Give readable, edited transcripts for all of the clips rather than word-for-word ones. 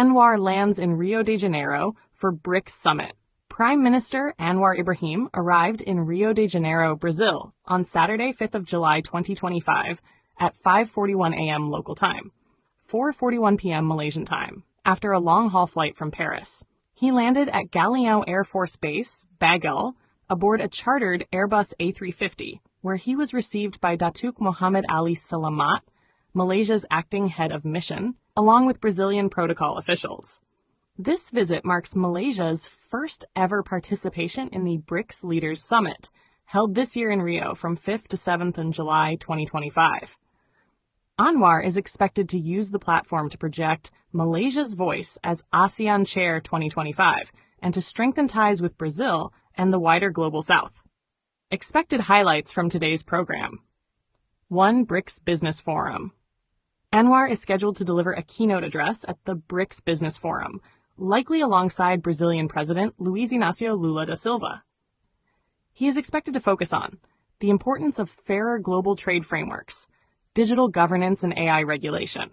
Anwar lands in Rio de Janeiro for BRICS Summit. Prime Minister Anwar Ibrahim arrived in Rio de Janeiro, Brazil, on Saturday, 5th of July 2025 at 5:41 a.m. local time, 4:41 p.m. Malaysian time, after a long-haul flight from Paris. He landed at Galeão Air Force Base, BAGL, aboard a chartered Airbus A350, where he was received by Datuk Mohammad Ali Selamat, Malaysia's acting head of mission, along with Brazilian protocol officials. This visit marks Malaysia's first ever participation in the BRICS Leaders Summit, held this year in Rio from 5th to 7th in July 2025. Anwar is expected to use the platform to project Malaysia's voice as ASEAN Chair 2025 and to strengthen ties with Brazil and the wider global south. Expected highlights from today's program. 1. BRICS Business Forum. Anwar is scheduled to deliver a keynote address at the BRICS Business Forum, likely alongside Brazilian President Luiz Inácio Lula da Silva. He is expected to focus on the importance of fairer global trade frameworks, digital governance and AI regulation,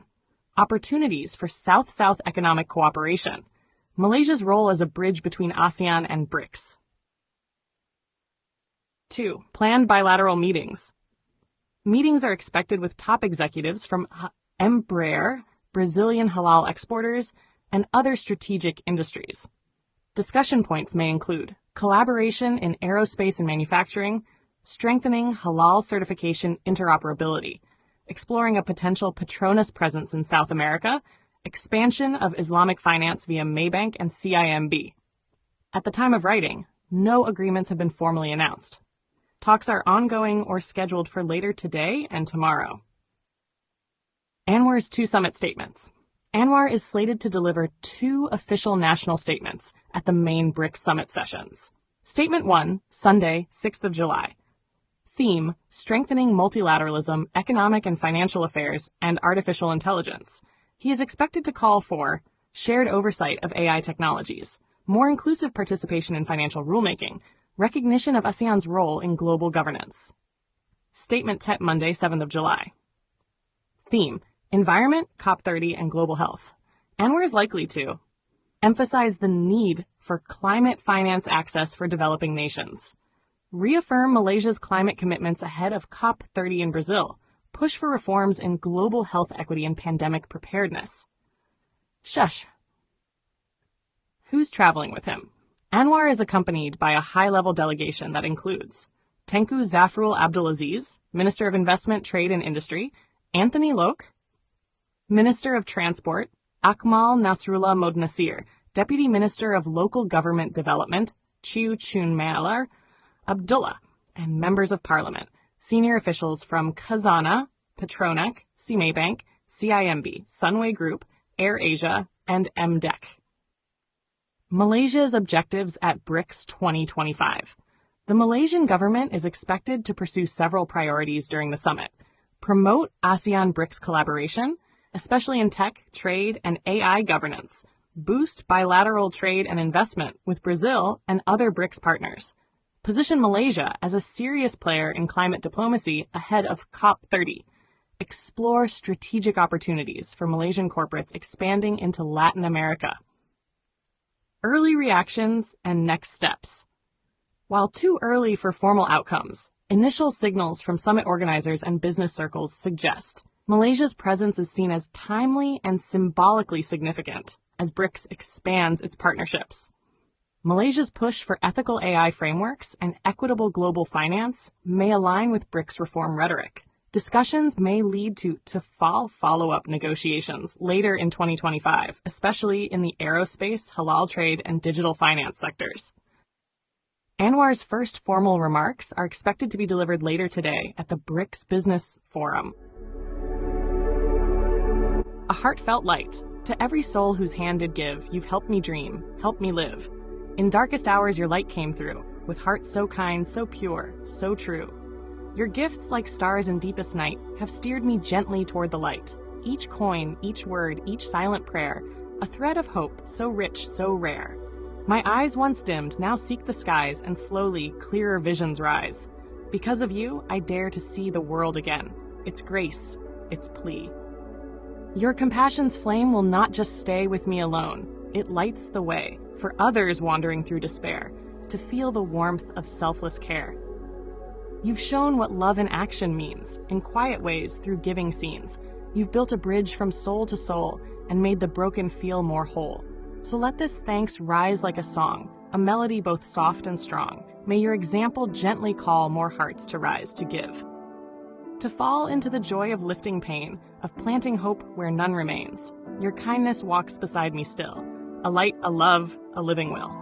opportunities for South-South economic cooperation, Malaysia's role as a bridge between ASEAN and BRICS. 2. Planned bilateral meetings. Meetings are expected with top executives from Embraer, Brazilian halal exporters, and other strategic industries. Discussion points may include collaboration in aerospace and manufacturing, strengthening halal certification interoperability, exploring a potential Petronas presence in South America, expansion of Islamic finance via Maybank and CIMB. At the time of writing, no agreements have been formally announced. Talks are ongoing or scheduled for later today and tomorrow. Anwar's 2 summit statements. Anwar is slated to deliver 2 official national statements at the main BRICS summit sessions. Statement 1, Sunday, 6th of July. Theme, Strengthening Multilateralism, Economic and Financial Affairs, and Artificial Intelligence. He is expected to call for shared oversight of AI technologies, more inclusive participation in financial rulemaking, recognition of ASEAN's role in global governance. Statement 10, Monday, 7th of July. Theme, Environment, COP30, and Global Health. Anwar is likely to emphasize the need for climate finance access for developing nations, reaffirm Malaysia's climate commitments ahead of COP30 in Brazil, push for reforms in global health equity and pandemic preparedness. Shush. Who's traveling with him? Anwar is accompanied by a high-level delegation that includes Tengku Zafrul Abdulaziz, Minister of Investment, Trade and Industry, Anthony Lok, Minister of Transport, Akmal Nasrullah Modnasir, Deputy Minister of Local Government Development, Chiu Chun Malar Abdullah, and members of Parliament, senior officials from Khazanah, Petronas, Maybank, CIMB, Sunway Group, AirAsia, and MDEC. Malaysia's objectives at BRICS 2025. The Malaysian government is expected to pursue several priorities during the summit. Promote ASEAN-BRICS collaboration, especially in tech, trade, and AI governance. Boost bilateral trade and investment with Brazil and other BRICS partners. Position Malaysia as a serious player in climate diplomacy ahead of COP30. Explore strategic opportunities for Malaysian corporates expanding into Latin America. Early reactions and next steps. While too early for formal outcomes, initial signals from summit organizers and business circles suggest Malaysia's presence is seen as timely and symbolically significant as BRICS expands its partnerships. Malaysia's push for ethical AI frameworks and equitable global finance may align with BRICS reform rhetoric. Discussions may lead to follow-up negotiations later in 2025, especially in the aerospace, halal trade, and digital finance sectors. Anwar's first formal remarks are expected to be delivered later today at the BRICS Business Forum. A heartfelt light. To every soul whose hand did give, you've helped me dream, helped me live. In darkest hours your light came through, with hearts so kind, so pure, so true. Your gifts, like stars in deepest night, have steered me gently toward the light. Each coin, each word, each silent prayer, a thread of hope, so rich, so rare. My eyes once dimmed, now seek the skies, and slowly, clearer visions rise. Because of you, I dare to see the world again. Its grace, its plea. Your compassion's flame will not just stay with me alone. It lights the way for others wandering through despair to feel the warmth of selfless care. You've shown what love in action means, in quiet ways through giving scenes. You've built a bridge from soul to soul and made the broken feel more whole. So let this thanks rise like a song, a melody both soft and strong. May your example gently call more hearts to rise to give. To fall into the joy of lifting pain, of planting hope where none remains. Your kindness walks beside me still, a light, a love, a living will.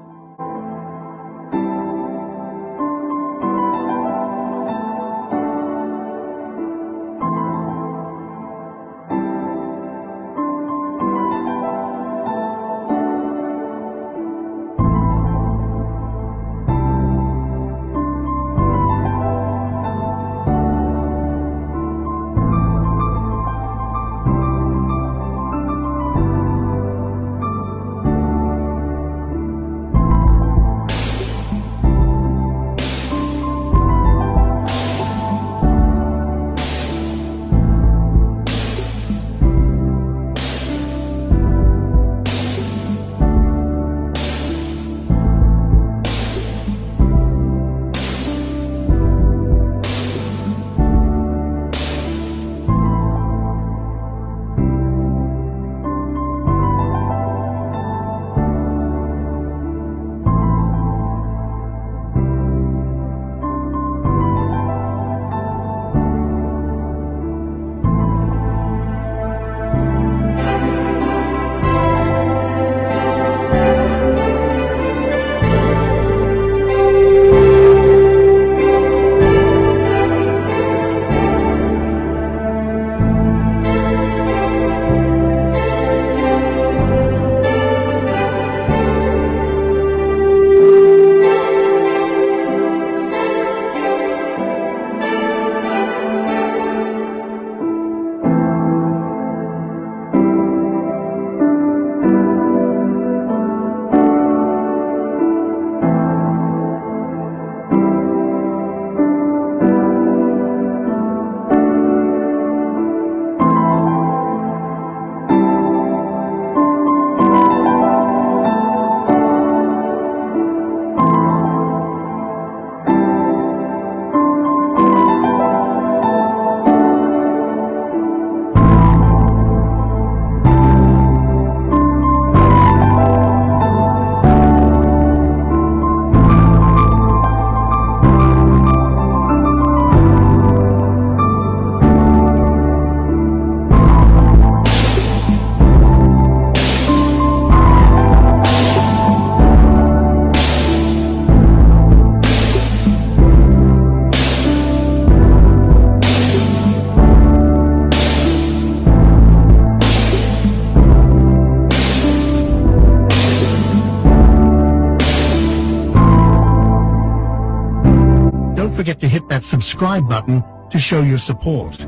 Don't forget to hit that subscribe button to show your support.